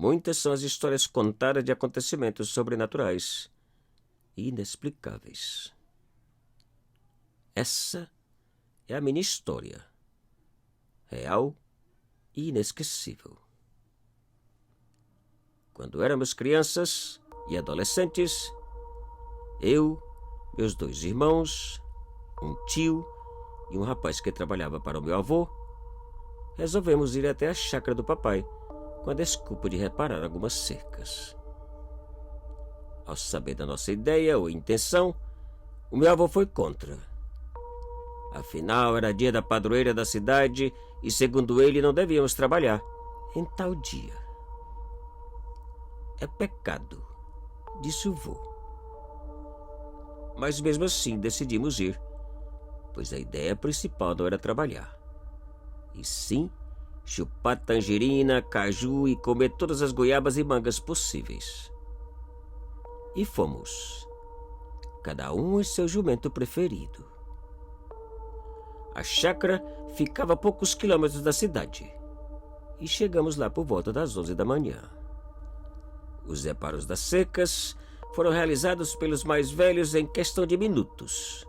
Muitas são as histórias contadas de acontecimentos sobrenaturais e inexplicáveis. Essa é a minha história, real e inesquecível. Quando éramos crianças e adolescentes, eu, meus 2 irmãos, um tio e um rapaz que trabalhava para o meu avô, resolvemos ir até a chácara do papai com a desculpa de reparar algumas cercas. Ao saber da nossa ideia ou intenção, o meu avô foi contra. Afinal, era dia da padroeira da cidade e, segundo ele, não devíamos trabalhar em tal dia. É pecado, disse o vô. Mas mesmo assim decidimos ir, pois a ideia principal não era trabalhar, e sim chupar tangerina, caju e comer todas as goiabas e mangas possíveis. E fomos, cada um em seu jumento preferido. A chácara ficava a poucos quilômetros da cidade, e chegamos lá por volta das 11 da manhã. Os reparos das cercas foram realizados pelos mais velhos em questão de minutos,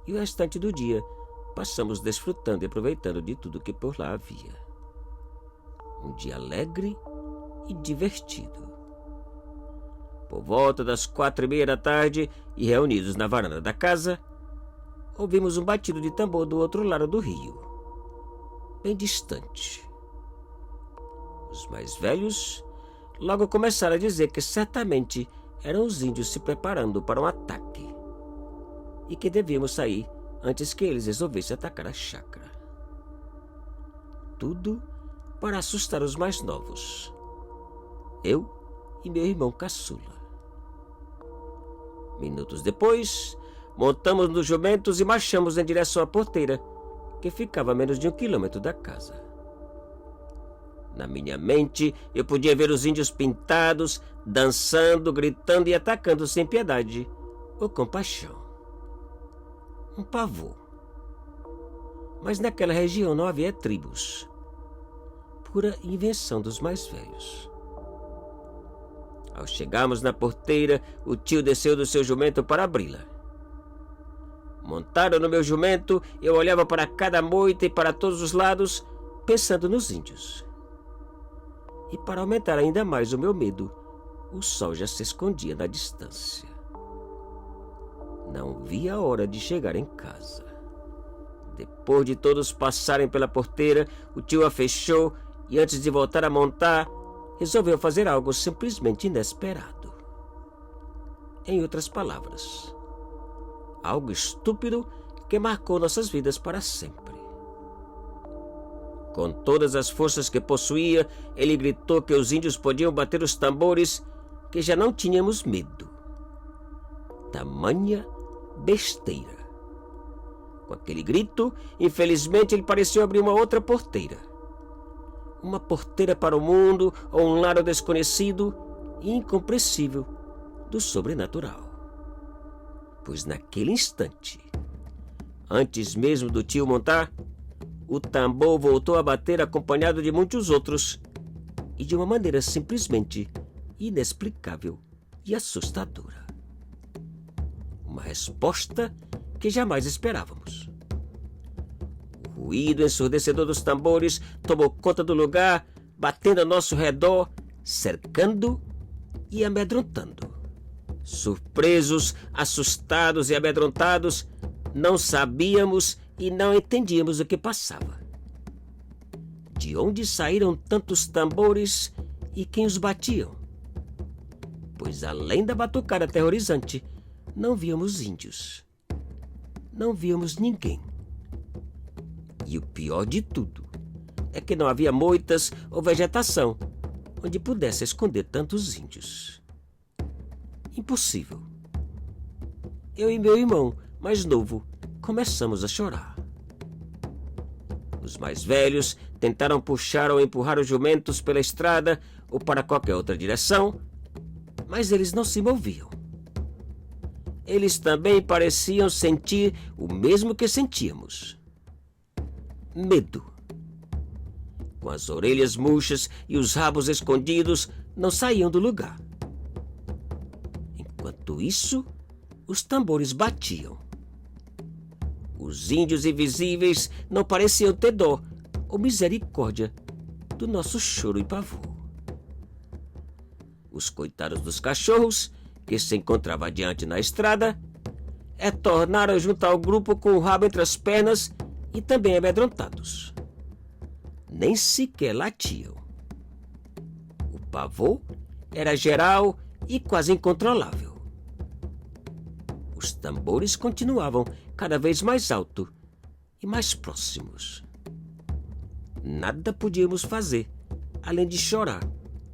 e o restante do dia passamos desfrutando e aproveitando de tudo que por lá havia. Um dia alegre e divertido. Por volta das 4:30 da tarde, e reunidos na varanda da casa, ouvimos um batido de tambor do outro lado do rio, bem distante. Os mais velhos logo começaram a dizer que certamente eram os índios se preparando para um ataque e que devíamos sair antes que eles resolvessem atacar a chácara. Tudo para assustar os mais novos, eu e meu irmão caçula. Minutos depois, montamos nos jumentos e marchamos em direção à porteira, que ficava a menos de 1 quilômetro da casa. Na minha mente, eu podia ver os índios pintados, dançando, gritando e atacando sem piedade ou compaixão. Um pavor. Mas naquela região não havia tribos. Pura invenção dos mais velhos. Ao chegarmos na porteira, o tio desceu do seu jumento para abri-la. Montado no meu jumento, eu olhava para cada moita e para todos os lados, pensando nos índios. E para aumentar ainda mais o meu medo, o sol já se escondia na distância. Não via a hora de chegar em casa. Depois de todos passarem pela porteira, o tio a fechou e, antes de voltar a montar, resolveu fazer algo simplesmente inesperado. Em outras palavras, algo estúpido que marcou nossas vidas para sempre. Com todas as forças que possuía, ele gritou que os índios podiam bater os tambores, que já não tínhamos medo. Tamanha besteira. Com aquele grito, infelizmente, ele pareceu abrir uma outra porteira. Uma porteira para o mundo ou um lado desconhecido e incompreensível do sobrenatural. Pois naquele instante, antes mesmo do tio montar, o tambor voltou a bater acompanhado de muitos outros, e de uma maneira simplesmente inexplicável e assustadora. Uma resposta que jamais esperávamos. O ruído ensurdecedor dos tambores tomou conta do lugar, batendo ao nosso redor, cercando e amedrontando. Surpresos, assustados e amedrontados, não sabíamos e não entendíamos o que passava. De onde saíram tantos tambores e quem os batiam? Pois além da batucada aterrorizante, não víamos índios. Não víamos ninguém. E o pior de tudo é que não havia moitas ou vegetação onde pudesse esconder tantos índios. Impossível. Eu e meu irmão, mais novo, começamos a chorar. Os mais velhos tentaram puxar ou empurrar os jumentos pela estrada ou para qualquer outra direção, mas eles não se moviam. Eles também pareciam sentir o mesmo que sentíamos: medo. com as orelhas murchas e os rabos escondidos, não saíam do lugar. Enquanto isso, os tambores batiam. Os índios invisíveis não pareciam ter dó ou misericórdia do nosso choro e pavor. Os coitados dos cachorros, que se encontravam adiante na estrada, tornaram a juntar o grupo com o rabo entre as pernas e também amedrontados. Nem sequer latiam. O pavor era geral e quase incontrolável. Os tambores continuavam cada vez mais alto e mais próximos. Nada podíamos fazer além de chorar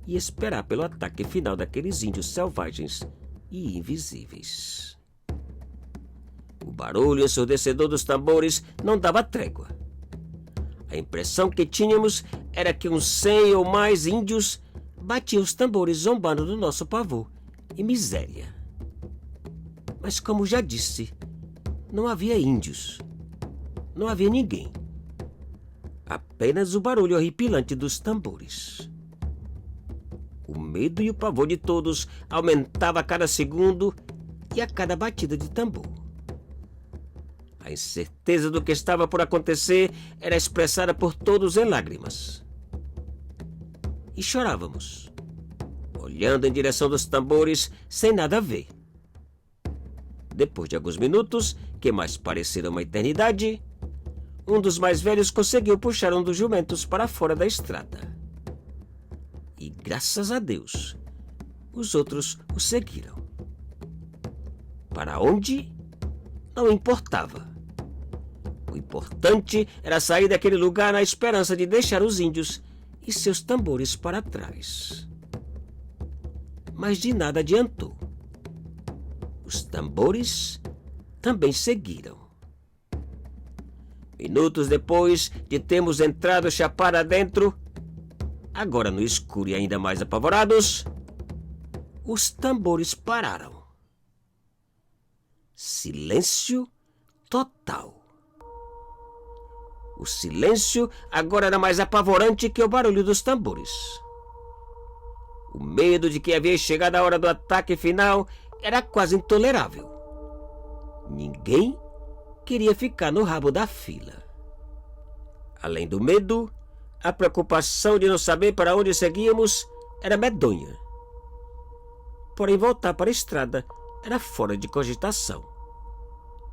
e esperar pelo ataque final daqueles índios selvagens e invisíveis. O barulho ensurdecedor dos tambores não dava trégua. A impressão que tínhamos era que uns 100 ou mais índios batiam os tambores zombando do nosso pavor e miséria. Mas, como já disse, não havia índios. Não havia ninguém. Apenas o barulho horripilante dos tambores. O medo e o pavor de todos aumentava a cada segundo e a cada batida de tambor. A incerteza do que estava por acontecer era expressada por todos em lágrimas. E chorávamos, olhando em direção dos tambores sem nada a ver. Depois de alguns minutos, que mais pareceram uma eternidade, um dos mais velhos conseguiu puxar um dos jumentos para fora da estrada. E, graças a Deus, os outros o seguiram. Para onde? Não importava. O importante era sair daquele lugar na esperança de deixar os índios e seus tambores para trás. Mas de nada adiantou. Os tambores também seguiram. Minutos depois de termos entrado chapada adentro, agora no escuro e ainda mais apavorados, os tambores pararam. Silêncio total. O silêncio agora era mais apavorante que o barulho dos tambores. O medo de que havia chegado a hora do ataque final era quase intolerável. Ninguém queria ficar no rabo da fila. Além do medo, a preocupação de não saber para onde seguíamos era medonha. Porém, voltar para a estrada era fora de cogitação,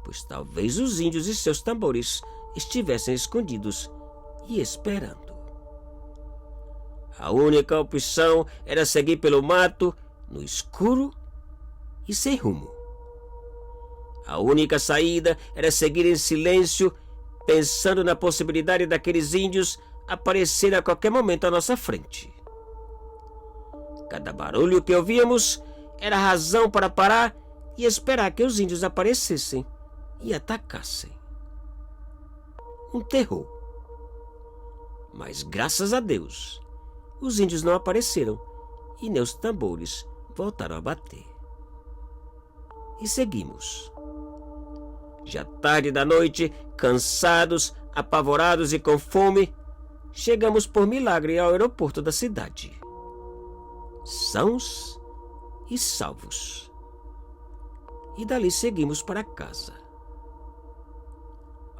pois talvez os índios e seus tambores estivessem escondidos e esperando. A única opção era seguir pelo mato, no escuro e sem rumo. A única saída era seguir em silêncio, pensando na possibilidade daqueles índios aparecerem a qualquer momento à nossa frente. Cada barulho que ouvíamos era razão para parar e esperar que os índios aparecessem e atacassem. Um terror. Mas, graças a Deus, os índios não apareceram e nem os tambores voltaram a bater. E seguimos. Já tarde da noite, cansados, apavorados e com fome, chegamos por milagre ao aeroporto da cidade. Sãos e salvos. E dali seguimos para casa.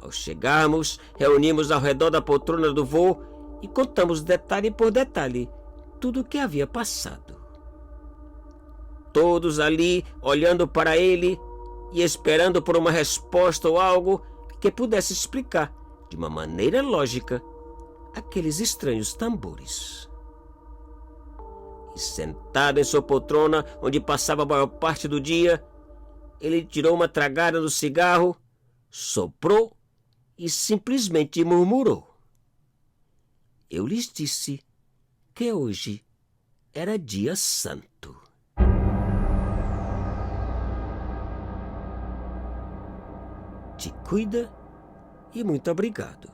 Ao chegarmos, reunimos ao redor da poltrona do voo e contamos detalhe por detalhe tudo o que havia passado. Todos ali olhando para ele e esperando por uma resposta ou algo que pudesse explicar de uma maneira lógica aqueles estranhos tambores. E sentado em sua poltrona, onde passava a maior parte do dia, ele tirou uma tragada do cigarro, soprou e simplesmente murmurou: "Eu lhes disse que hoje era dia santo." Te cuida e muito obrigado.